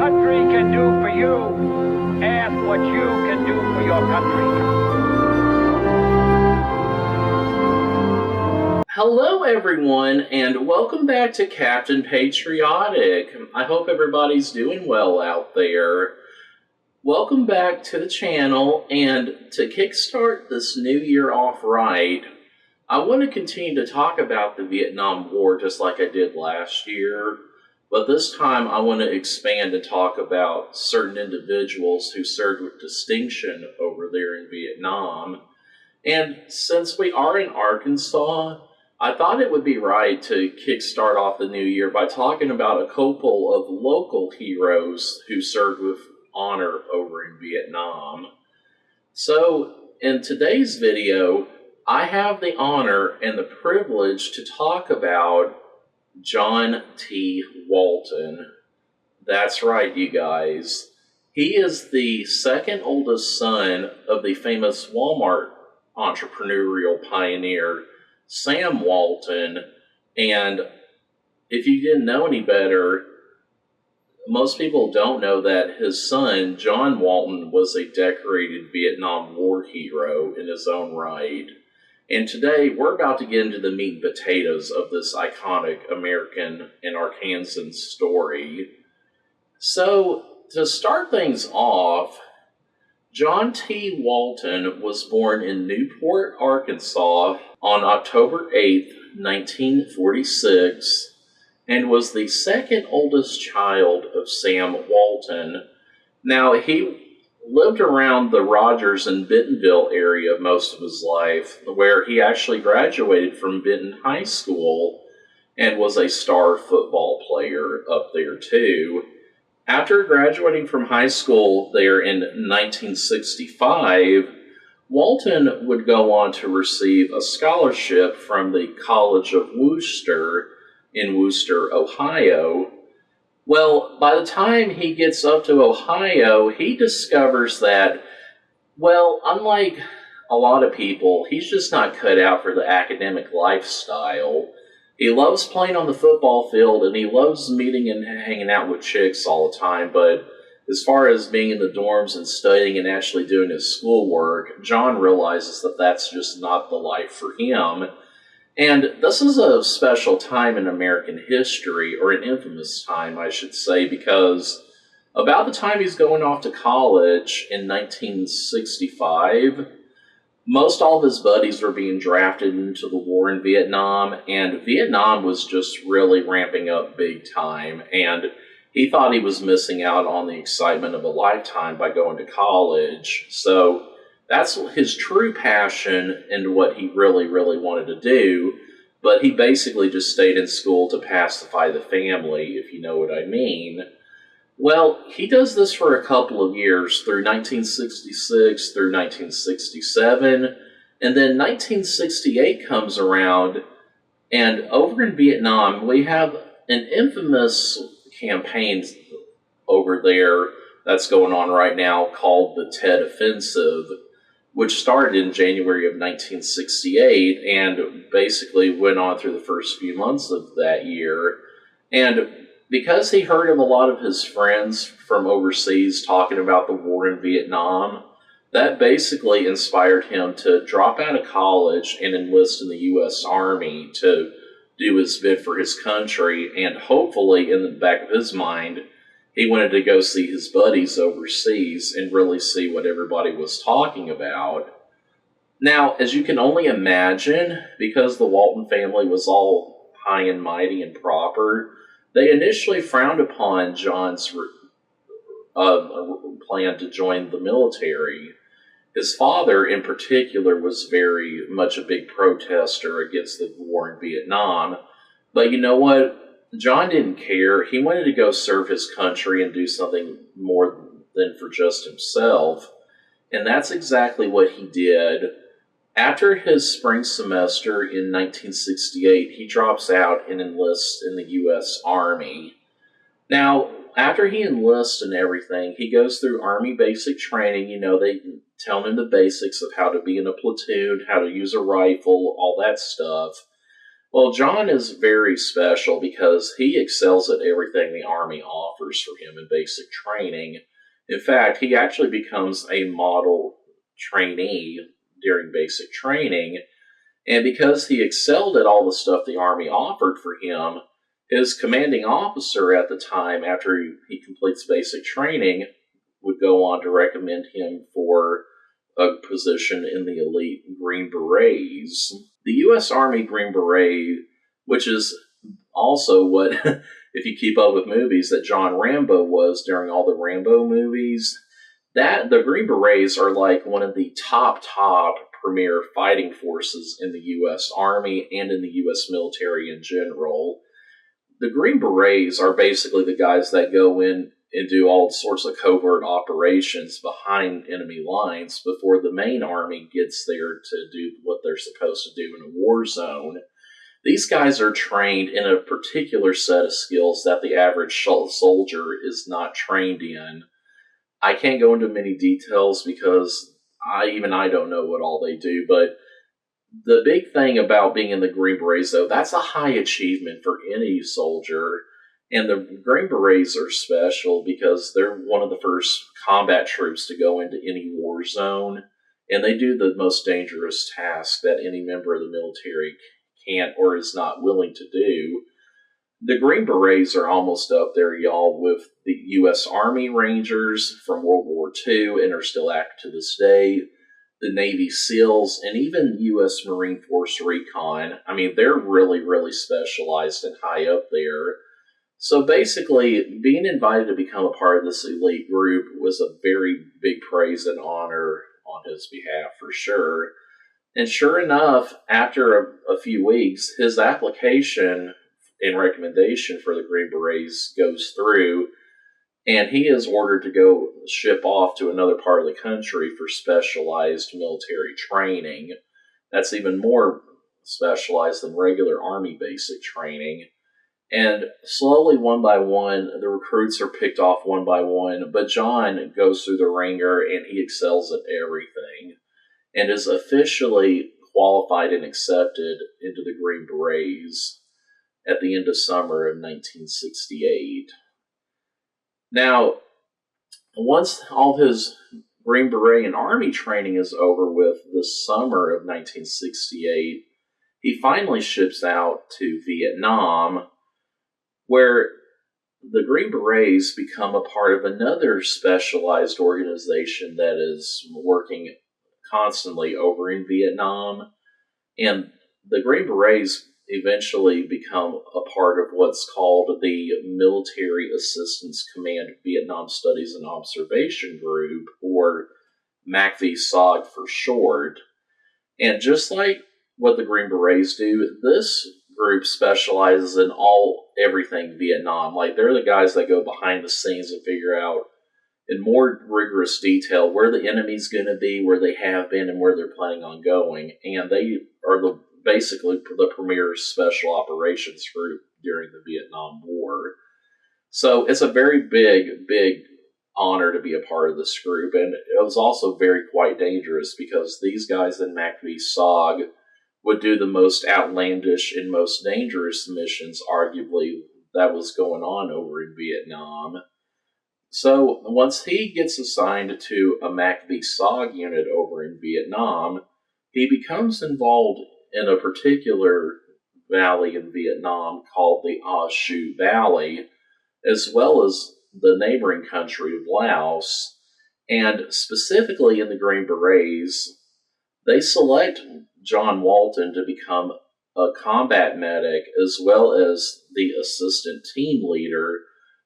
country can do for you, ask what you can do for your country. Hello everyone, and welcome back to Captain Patriotic. I hope everybody's doing well out there. Welcome back to the channel, and to kickstart this new year off right, I want to continue to talk about the Vietnam War just like I did last year, but this time I want to expand and talk about certain individuals who served with distinction over there in Vietnam. And since we are in Arkansas, I thought it would be right to kickstart off the new year by talking about a couple of local heroes who served with honor over in Vietnam. So, in today's video, I have the honor and the privilege to talk about John T. Walton. That's right, you guys. He is the second oldest son of the famous Walmart entrepreneurial pioneer, Sam Walton, and if you didn't know any better, most people don't know that his son, John Walton, was a decorated Vietnam War hero in his own right. And today, we're about to get into the meat and potatoes of this iconic American and Arkansan story. So, to start things off, John T. Walton was born in Newport, Arkansas on October 8, 1946, and was the second oldest child of Sam Walton. Now, he lived around the Rogers and Bentonville area most of his life, where he actually graduated from Benton High School and was a star football player up there too. After graduating from high school there in 1965, Walton would go on to receive a scholarship from the College of Wooster in Wooster, Ohio. Well, by the time he gets up to Ohio, he discovers that, well, unlike a lot of people, he's just not cut out for the academic lifestyle. He loves playing on the football field, and he loves meeting and hanging out with chicks all the time, but as far as being in the dorms and studying and actually doing his schoolwork, John realizes that that's just not the life for him. And this is a special time in American history, or an infamous time, I should say, because about the time he's going off to college in 1965, most all of his buddies were being drafted into the war in Vietnam, and Vietnam was just really ramping up big time, and he thought he was missing out on the excitement of a lifetime by going to college. So that's his true passion and what he really, really wanted to do, but he basically just stayed in school to pacify the family, if you know what I mean. Well, he does this for a couple of years, through 1966 through 1967, and then 1968 comes around, and over in Vietnam, we have an infamous campaign over there that's going on right now called the Tet Offensive, which started in January of 1968 and basically went on through the first few months of that year. And because he heard of a lot of his friends from overseas talking about the war in Vietnam, that basically inspired him to drop out of college and enlist in the U.S. Army to do his bid for his country, and hopefully in the back of his mind, he wanted to go see his buddies overseas and really see what everybody was talking about. Now, as you can only imagine, because the Walton family was all high and mighty and proper, they initially frowned upon John's plan to join the military. His father, in particular, was very much a big protester against the war in Vietnam. But you know what? John didn't care. He wanted to go serve his country and do something more than for just himself. And that's exactly what he did. After his spring semester in 1968, he drops out and enlists in the U.S. Army. Now, after he enlists and everything, he goes through Army basic training. You know, they tell him the basics of how to be in a platoon, how to use a rifle, all that stuff. Well, John is very special because he excels at everything the Army offers for him in basic training. In fact, he actually becomes a model trainee during basic training, and because he excelled at all the stuff the Army offered for him, his commanding officer at the time, after he completes basic training, would go on to recommend him for a position in the elite Green Berets. The U.S. Army Green Beret, which is also what, if you keep up with movies, that John Rambo was during all the Rambo movies, that the Green Berets are like one of the top premier fighting forces in the U.S. Army and in the U.S. military in general. The Green Berets are basically the guys that go in and do all sorts of covert operations behind enemy lines before the main army gets there to do what they're supposed to do in a war zone. These guys are trained in a particular set of skills that the average soldier is not trained in. I can't go into many details because I don't know what all they do, but the big thing about being in the Green Berets, though, that's a high achievement for any soldier. And the Green Berets are special because they're one of the first combat troops to go into any war zone. And they do the most dangerous task that any member of the military can't or is not willing to do. The Green Berets are almost up there, y'all, with the U.S. Army Rangers from World War II and are still active to this day, the Navy SEALs, and even U.S. Marine Force Recon. I mean, they're really, really specialized and high up there. So basically, being invited to become a part of this elite group was a very big praise and honor on his behalf, for sure. And sure enough, after a few weeks, his application and recommendation for the Green Berets goes through, and he is ordered to go ship off to another part of the country for specialized military training. That's even more specialized than regular Army basic training. And slowly, one by one, the recruits are picked off one by one, but John goes through the ringer and he excels at everything and is officially qualified and accepted into the Green Berets at the end of summer of 1968. Now, once all his Green Beret and Army training is over with this summer of 1968, he finally ships out to Vietnam, where the Green Berets become a part of another specialized organization that is working constantly over in Vietnam. And the Green Berets eventually become a part of what's called the Military Assistance Command Vietnam Studies and Observation Group, or MACV-SOG for short. And just like what the Green Berets do, this group specializes in everything Vietnam. Like, they're the guys that go behind the scenes and figure out in more rigorous detail where the enemy's going to be, where they have been, and where they're planning on going. And they are basically the premier special operations group during the Vietnam War. So it's a very big honor to be a part of this group. And it was also quite dangerous because these guys in MACV-SOG would do the most outlandish and most dangerous missions, arguably, that was going on over in Vietnam. So once he gets assigned to a MACV-SOG unit over in Vietnam, he becomes involved in a particular valley in Vietnam called the Ah Shu Valley, as well as the neighboring country of Laos. And specifically in the Green Berets, they select John Walton to become a combat medic as well as the assistant team leader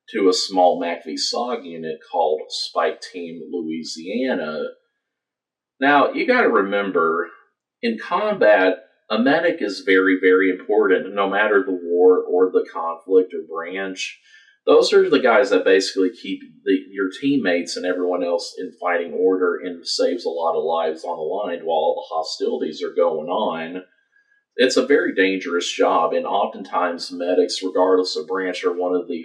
to a small MACV-SOG unit called Spike Team Louisiana. Now, you got to remember, in combat, a medic is very important, no matter the war or the conflict or branch. Those are the guys that basically keep your teammates and everyone else in fighting order and saves a lot of lives on the line while all the hostilities are going on. It's a very dangerous job, and oftentimes medics, regardless of branch, are one of the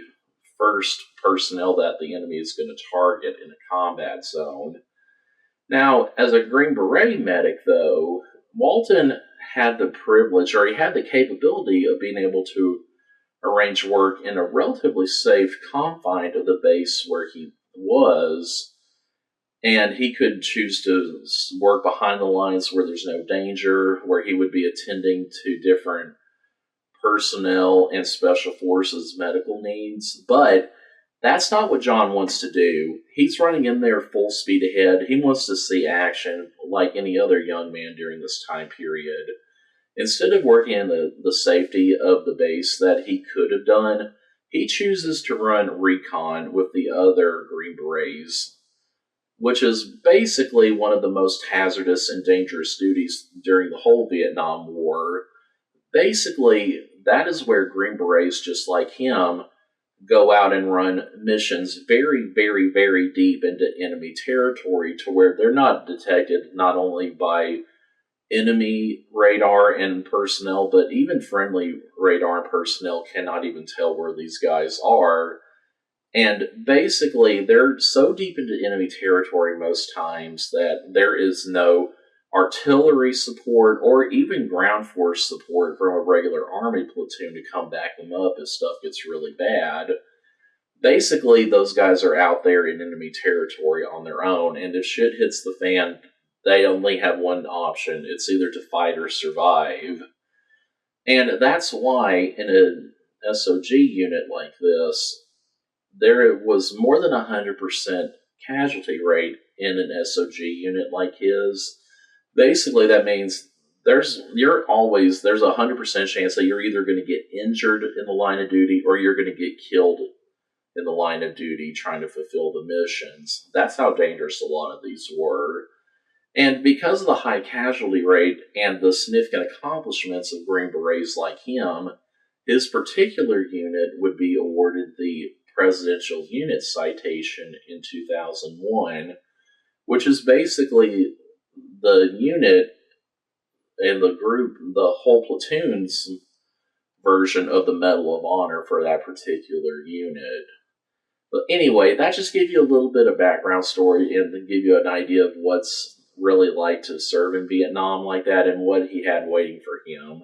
first personnel that the enemy is going to target in a combat zone. Now, as a Green Beret medic, though, Walton had the privilege, or he had the capability of being able to arrange work in a relatively safe confine of the base where he was. And he could choose to work behind the lines where there's no danger, where he would be attending to different personnel and special forces medical needs. But that's not what John wants to do. He's running in there full speed ahead. He wants to see action like any other young man during this time period. Instead of working in the safety of the base that he could have done, he chooses to run recon with the other Green Berets, which is basically one of the most hazardous and dangerous duties during the whole Vietnam War. Basically, that is where Green Berets, just like him, go out and run missions very, very, very deep into enemy territory to where they're not detected not only by enemy radar and personnel, but even friendly radar and personnel cannot even tell where these guys are. And basically, they're so deep into enemy territory most times that there is no artillery support or even ground force support from a regular army platoon to come back them up if stuff gets really bad. Basically, those guys are out there in enemy territory on their own, and if shit hits the fan, they only have one option. It's either to fight or survive. And that's why in an SOG unit like this, there was more than 100% casualty rate in an SOG unit like his. Basically, that means there's a 100% chance that you're either going to get injured in the line of duty or you're going to get killed in the line of duty trying to fulfill the missions. That's how dangerous a lot of these were. And because of the high casualty rate and the significant accomplishments of Green Berets like him, his particular unit would be awarded the Presidential Unit Citation in 2001, which is basically the unit and the group, the whole platoon's version of the Medal of Honor for that particular unit. But anyway, that just gave you a little bit of background story and to give you an idea of what's really like to serve in Vietnam like that and what he had waiting for him.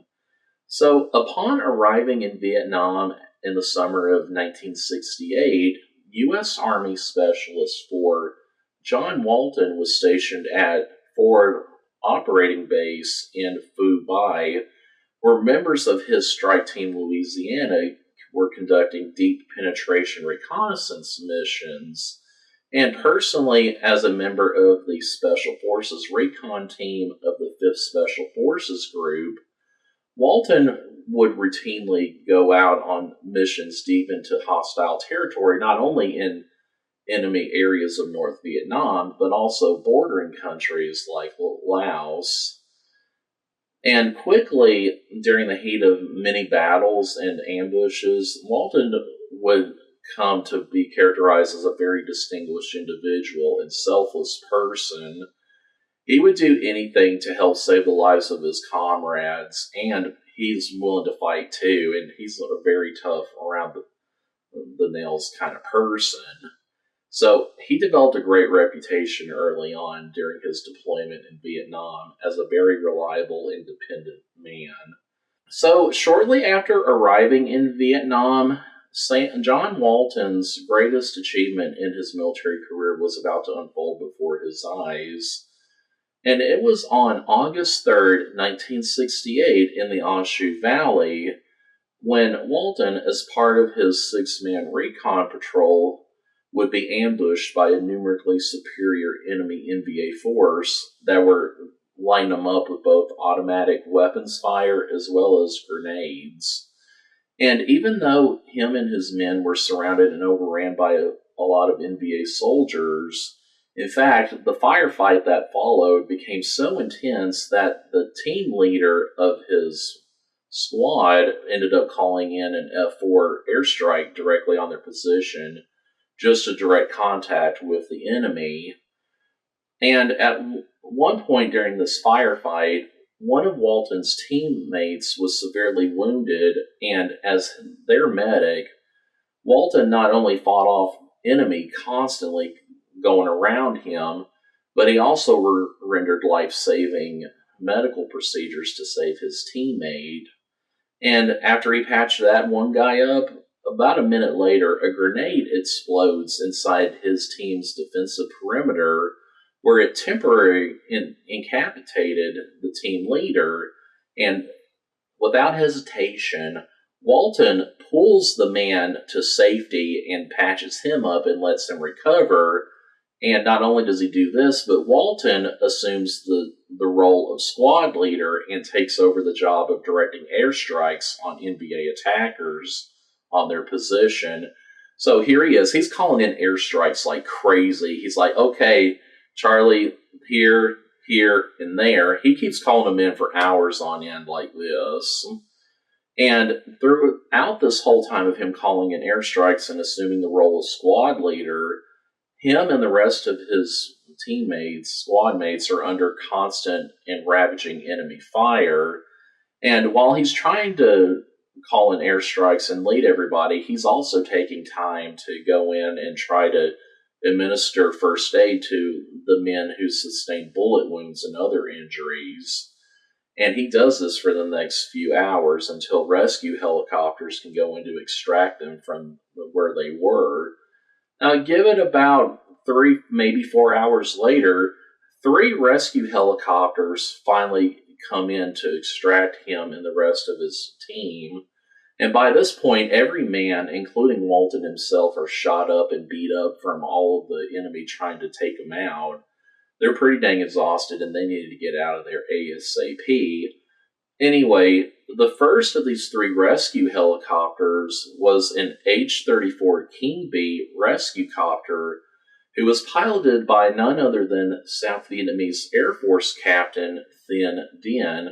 So upon arriving in Vietnam in the summer of 1968, U.S. Army Specialist 4 John Walton was stationed at Forward Operating Base in Phu Bai, where members of his Strike Team Louisiana were conducting deep penetration reconnaissance missions. And personally, as a member of the Special Forces Recon Team of the 5th Special Forces Group, Walton would routinely go out on missions deep into hostile territory, not only in enemy areas of North Vietnam, but also bordering countries like Laos. And quickly, during the heat of many battles and ambushes, Walton would come to be characterized as a very distinguished individual and selfless person. He would do anything to help save the lives of his comrades, and he's willing to fight too, and he's a very tough, around the nails kind of person. So he developed a great reputation early on during his deployment in Vietnam as a very reliable, independent man. So shortly after arriving in Vietnam, John Walton's greatest achievement in his military career was about to unfold before his eyes. And it was on August 3rd, 1968, in the Anshou Valley, when Walton, as part of his 6-man recon patrol, would be ambushed by a numerically superior enemy NVA force that were lining them up with both automatic weapons fire as well as grenades. And even though him and his men were surrounded and overran by a lot of NVA soldiers, in fact, the firefight that followed became so intense that the team leader of his squad ended up calling in an F-4 airstrike directly on their position, just a direct contact with the enemy. And at one point during this firefight, one of Walton's teammates was severely wounded, and as their medic, Walton not only fought off enemy constantly going around him, but he also rendered life-saving medical procedures to save his teammate. And after he patched that one guy up, about a minute later, a grenade explodes inside his team's defensive perimeter, where it temporarily incapacitated the team leader. And without hesitation, Walton pulls the man to safety and patches him up and lets him recover. And not only does he do this, but Walton assumes the role of squad leader and takes over the job of directing airstrikes on NBA attackers on their position. So here he is. He's calling in airstrikes like crazy. He's like, okay, Charlie, here, and there. He keeps calling them in for hours on end like this. And throughout this whole time of him calling in airstrikes and assuming the role of squad leader, him and the rest of his squad mates, are under constant and ravaging enemy fire. And while he's trying to call in airstrikes and lead everybody, he's also taking time to go in and try to administer first aid to the men who sustained bullet wounds and other injuries. And he does this for the next few hours until rescue helicopters can go in to extract them from where they were. Now, give it about 3, maybe 4 hours later, 3 rescue helicopters finally come in to extract him and the rest of his team. And by this point, every man, including Walton himself, are shot up and beat up from all of the enemy trying to take him out. They're pretty dang exhausted, and they needed to get out of there ASAP. Anyway, the first of these 3 rescue helicopters was an H-34 King Bee rescue copter, who was piloted by none other than South Vietnamese Air Force Captain Thien Dien,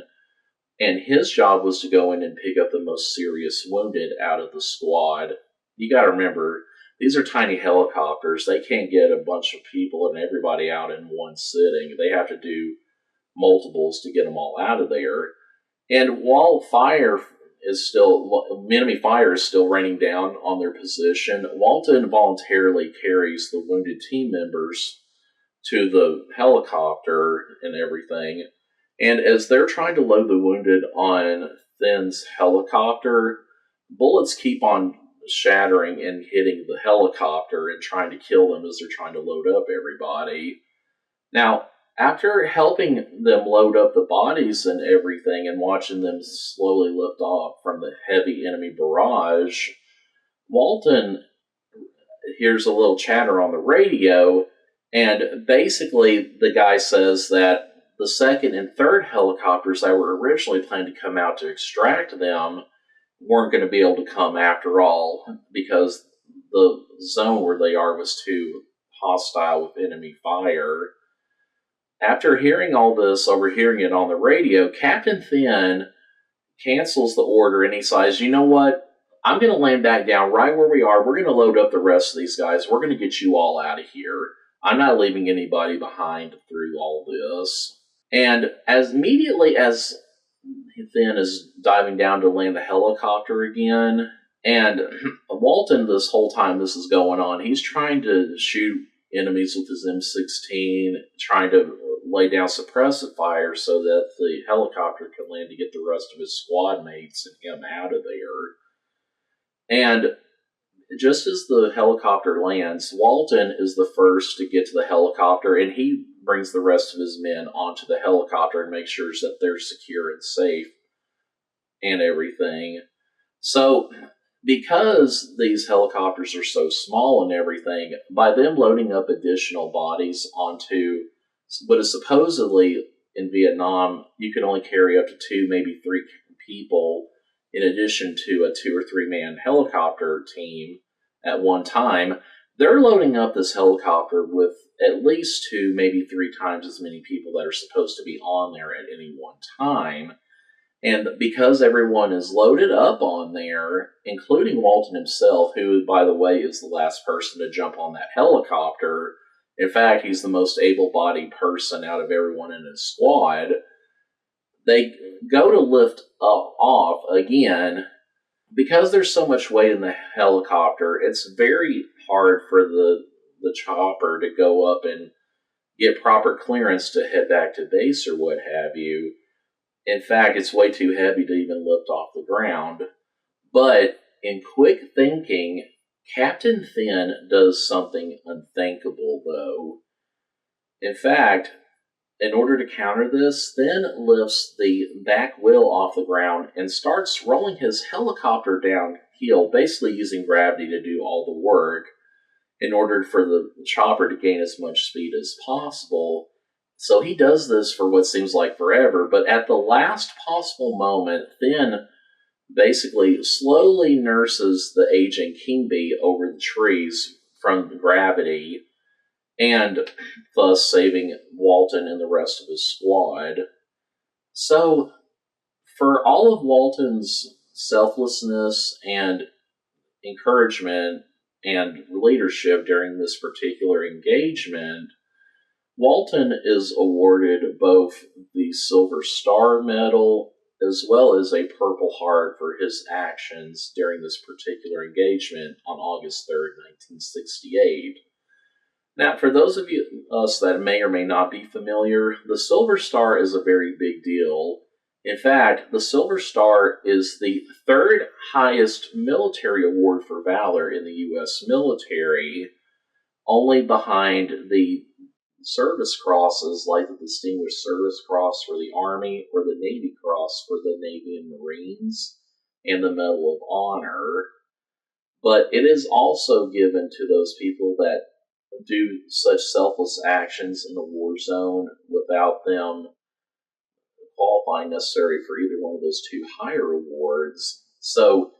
and his job was to go in and pick up the most serious wounded out of the squad. You gotta remember, these are tiny helicopters. They can't get a bunch of people and everybody out in one sitting. They have to do multiples to get them all out of there. And while enemy fire is still raining down on their position, Walton voluntarily carries the wounded team members to the helicopter and everything. And as they're trying to load the wounded on Thien's helicopter, bullets keep on shattering and hitting the helicopter and trying to kill them as they're trying to load up everybody. Now, after helping them load up the bodies and everything and watching them slowly lift off from the heavy enemy barrage, Walton hears a little chatter on the radio, and basically the guy says that the second and third helicopters that were originally planned to come out to extract them weren't going to be able to come after all because the zone where they are was too hostile with enemy fire. After hearing all this, overhearing it on the radio, Captain Thien cancels the order and he says, you know what? I'm going to land back down right where we are. We're going to load up the rest of these guys. We're going to get you all out of here. I'm not leaving anybody behind through all this. And as immediately as Thien is diving down to land the helicopter again, and Walton, this whole time this is going on, he's trying to shoot enemies with his M16, trying to lay down suppressive fire so that the helicopter can land to get the rest of his squad mates and him out of there. And just as the helicopter lands, Walton is the first to get to the helicopter, and he brings the rest of his men onto the helicopter and makes sure that they're secure and safe and everything. So, because these helicopters are so small and everything, by them loading up additional bodies onto what is supposedly in Vietnam, you can only carry up to 2, maybe 3 people in addition to a 2 or 3 man helicopter team at one time. They're loading up this helicopter with at least 2, maybe 3 times as many people that are supposed to be on there at any one time. And because everyone is loaded up on there, including Walton himself, who, by the way, is the last person to jump on that helicopter. In fact, he's the most able-bodied person out of everyone in his squad. They go to lift off again. Because there's so much weight in the helicopter, it's very hard for the chopper to go up and get proper clearance to head back to base or what have you. In fact, it's way too heavy to even lift off the ground. But in quick thinking, Captain Thin does something unthinkable, though. In fact, in order to counter this, Thin lifts the back wheel off the ground and starts rolling his helicopter downhill, basically using gravity to do all the work in order for the chopper to gain as much speed as possible. So he does this for what seems like forever, but at the last possible moment, Thin basically slowly nurses the aging king bee over the trees from gravity, and thus saving Walton and the rest of his squad. So, for all of Walton's selflessness and encouragement and leadership during this particular engagement, Walton is awarded both the Silver Star Medal as well as a Purple Heart for his actions during this particular engagement on August 3rd, 1968. Now, for those of us that may or may not be familiar, the Silver Star is a very big deal. In fact, the Silver Star is the third highest military award for valor in the U.S. military, only behind the service crosses like the Distinguished Service Cross for the Army or the Navy Cross for the Navy and Marines, and the Medal of Honor. But it is also given to those people that do such selfless actions in the war zone without them qualifying necessary for either one of those two higher awards. So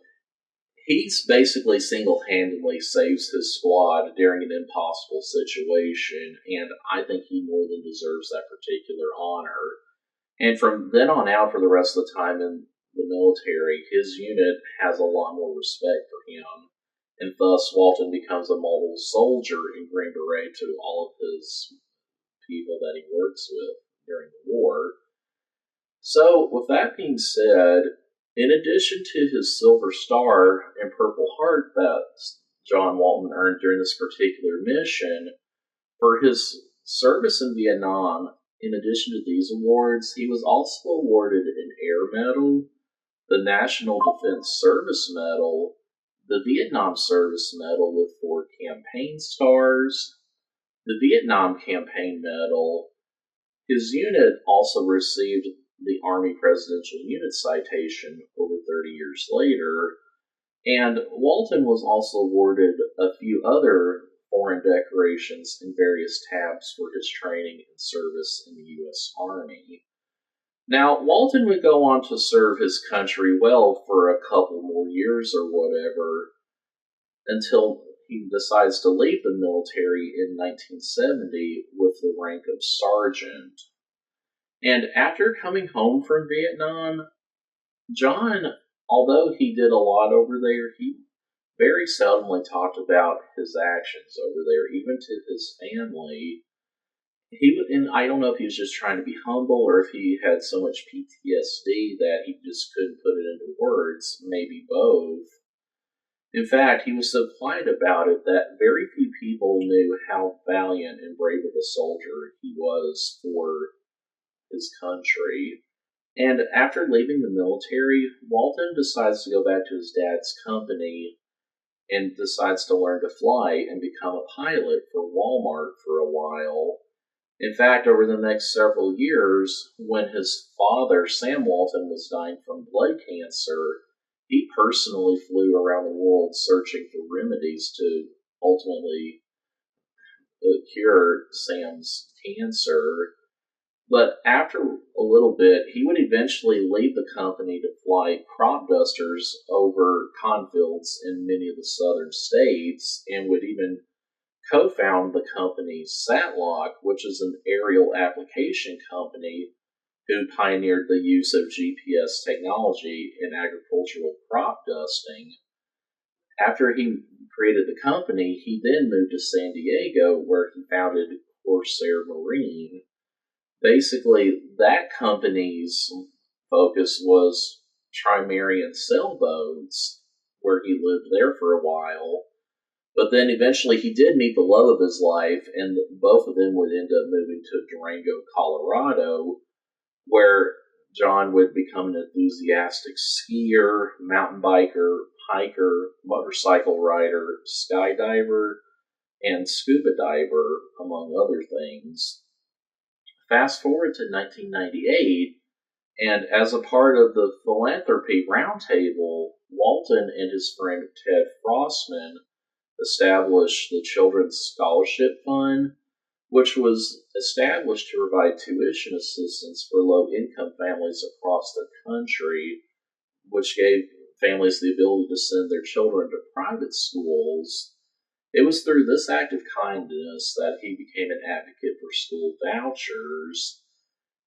he's basically single-handedly saves his squad during an impossible situation, and I think he more than deserves that particular honor. And from then on out, for the rest of the time in the military, his unit has a lot more respect for him, and thus Walton becomes a model soldier in Green Beret to all of his people that he works with during the war. So, with that being said, in addition to his Silver Star and Purple Heart that John Walton earned during this particular mission, for his service in Vietnam, in addition to these awards, he was also awarded an Air Medal, the National Defense Service Medal, the Vietnam Service Medal with 4 campaign stars, the Vietnam Campaign Medal. His unit also received the Army Presidential Unit Citation over 30 years later, and Walton was also awarded a few other foreign decorations in various tabs for his training and service in the U.S. Army. Now, Walton would go on to serve his country well for a couple more years or whatever, until he decides to leave the military in 1970 with the rank of sergeant. And after coming home from Vietnam, John, although he did a lot over there, he very seldomly talked about his actions over there, even to his family. And I don't know if he was just trying to be humble or if he had so much PTSD that he just couldn't put it into words, maybe both. In fact, he was so quiet about it that very few people knew how valiant and brave of a soldier he was for his country. And after leaving the military, Walton decides to go back to his dad's company and decides to learn to fly and become a pilot for Walmart for a while. In fact, over the next several years, when his father, Sam Walton, was dying from blood cancer, he personally flew around the world searching for remedies to ultimately cure Sam's cancer. But after a little bit, he would eventually leave the company to fly crop dusters over cornfields in many of the southern states, and would even co-found the company Satlock, which is an aerial application company who pioneered the use of GPS technology in agricultural crop dusting. After he created the company, he then moved to San Diego, where he founded Corsair Marine. Basically, that company's focus was Trimarian sailboats, where he lived there for a while. But then eventually he did meet the love of his life, and both of them would end up moving to Durango, Colorado, where John would become an enthusiastic skier, mountain biker, hiker, motorcycle rider, skydiver, and scuba diver, among other things. Fast forward to 1998, and as a part of the Philanthropy Roundtable, Walton and his friend Ted Frostman established the Children's Scholarship Fund, which was established to provide tuition assistance for low-income families across the country, which gave families the ability to send their children to private schools. It was through this act of kindness that he became an advocate for school vouchers.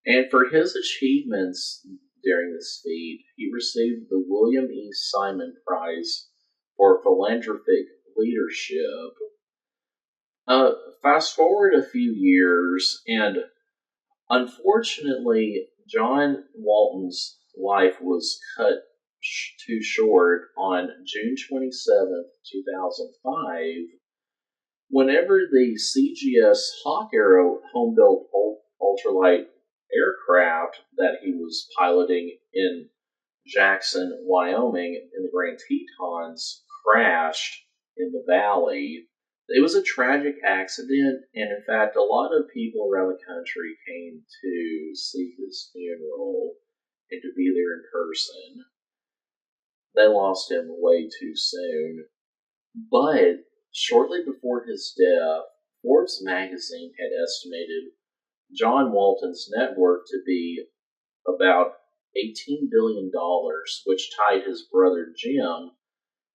And for his achievements during this feat, he received the William E. Simon Prize for Philanthropic Leadership. Fast forward a few years, and unfortunately, John Walton's life was cut too short on June 27th, 2005, whenever the CGS Hawk Arrow home-built ultralight aircraft that he was piloting in Jackson, Wyoming, in the Grand Tetons crashed in the valley. It was a tragic accident, and in fact, a lot of people around the country came to see his funeral and to be there in person. They lost him way too soon. But shortly before his death, Forbes magazine had estimated John Walton's net worth to be about $18 billion, which tied his brother Jim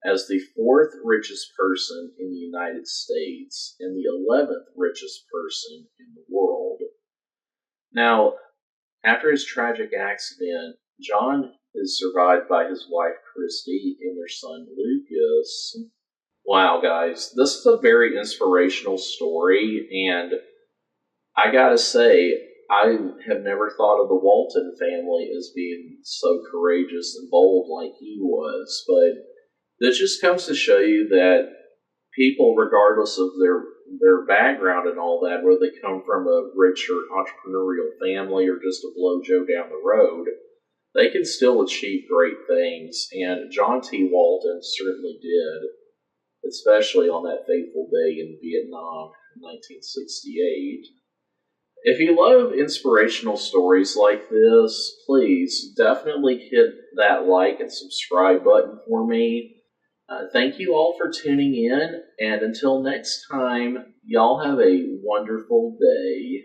as the fourth richest person in the United States and the 11th richest person in the world. Now, after his tragic accident, John is survived by his wife Christy and their son Lucas. Wow, guys, this is a very inspirational story, and I gotta say, I have never thought of the Walton family as being so courageous and bold like he was, but this just comes to show you that people, regardless of their background and all that, whether they come from a rich or entrepreneurial family or just a blow Joe down the road, they can still achieve great things, and John T. Walton certainly did, especially on that fateful day in Vietnam in 1968. If you love inspirational stories like this, please definitely hit that like and subscribe button for me. Thank you all for tuning in, and until next time, y'all have a wonderful day.